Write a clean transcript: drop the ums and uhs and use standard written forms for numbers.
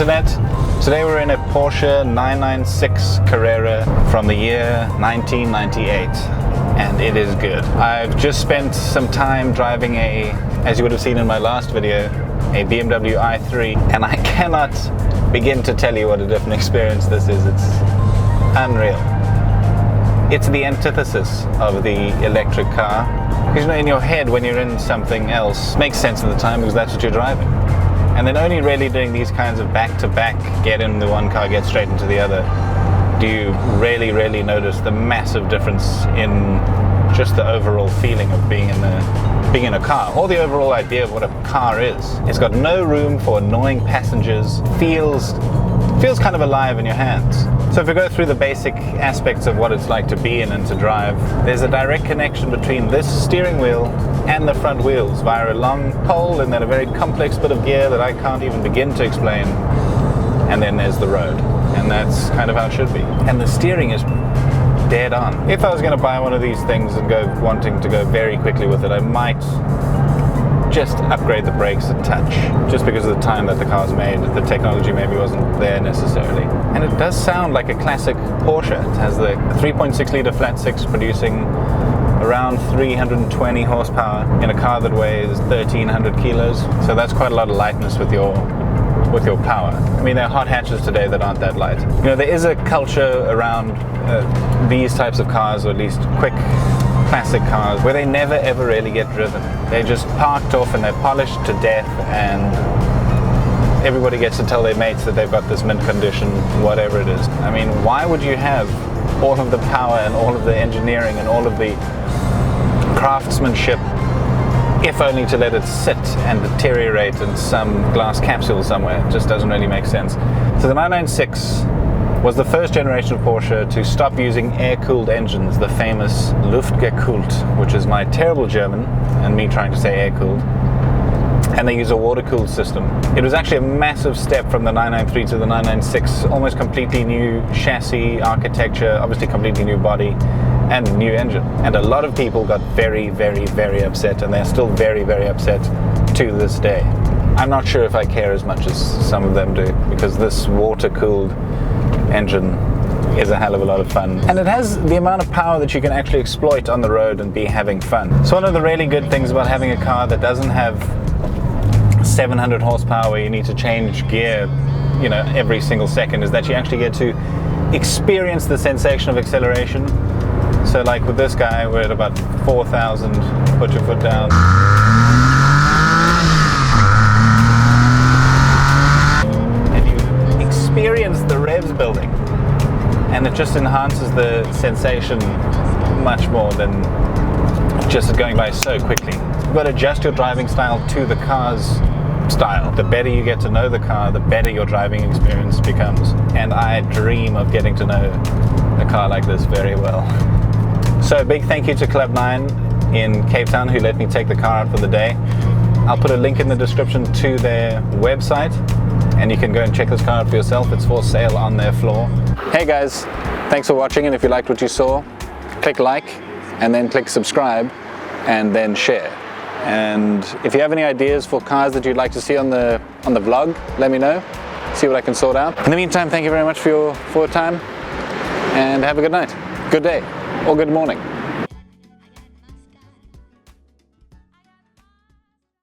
internet. Today we're in a Porsche 996 Carrera from the year 1998 and it is good. I've just spent some time driving as you would have seen in my last video, a BMW i3, and I cannot begin to tell you what a different experience this is. It's unreal. It's the antithesis of the electric car. Because in your head, when you're in something else, it makes sense at the time because that's what you're driving. And then only really doing these kinds of back-to-back, get in the one car, get straight into the other, do you really notice the massive difference in just the overall feeling of being in a car, or the overall idea of what a car is. It's got no room for annoying passengers, feels kind of alive in your hands. So if we go through the basic aspects of what it's like to be in and to drive, there's a direct connection between this steering wheel and the front wheels via a long pole and then a very complex bit of gear that I can't even begin to explain, and then there's the road. And that's kind of how it should be. And the steering is dead on. If I was going to buy one of these things and go wanting to go very quickly with it, I might just upgrade the brakes a touch, just because of the time that the car's made. The technology maybe wasn't there necessarily. And it does sound like a classic Porsche. It has the 3.6 litre flat six producing around 320 horsepower in a car that weighs 1,300 kilos. So that's quite a lot of lightness with your power. I mean, there are hot hatches today that aren't that light. You know, there is a culture around these types of cars, or at least quick classic cars, where they never ever really get driven. They're just parked off and they're polished to death, and everybody gets to tell their mates that they've got this mint condition, whatever it is. I mean, why would you have all of the power and all of the engineering and all of the craftsmanship if only to let it sit and deteriorate in some glass capsule somewhere? It just doesn't really make sense. So the 996 was the first generation of Porsche to stop using air-cooled engines, the famous Luftgekühlt, which is my terrible German and me trying to say air-cooled. And they use a water-cooled system. It was actually a massive step from the 993 to the 996, almost completely new chassis architecture, obviously completely new body, and new engine. And a lot of people got very upset, and they're still very upset to this day. I'm not sure if I care as much as some of them do, because this water-cooled engine is a hell of a lot of fun. And it has the amount of power that you can actually exploit on the road and be having fun. So one of the really good things about having a car that doesn't have 700 horsepower where you need to change gear, you know, every single second, is that you actually get to experience the sensation of acceleration. So like with this guy, we're at about 4,000, put your foot down. And you experience the revs building. And it just enhances the sensation much more than just going by so quickly. You've got to adjust your driving style to the car's style. The better you get to know the car, the better your driving experience becomes. And I dream of getting to know a car like this very well. So a big thank you to Club 9 in Cape Town who let me take the car out for the day. I'll put a link in the description to their website and you can go and check this car out for yourself. It's for sale on their floor. Hey guys, thanks for watching, and if you liked what you saw, click like and then click subscribe and then share. And if you have any ideas for cars that you'd like to see on the vlog, let me know, see what I can sort out. In the meantime, thank you very much for your time, and have a good night, good day, or good morning.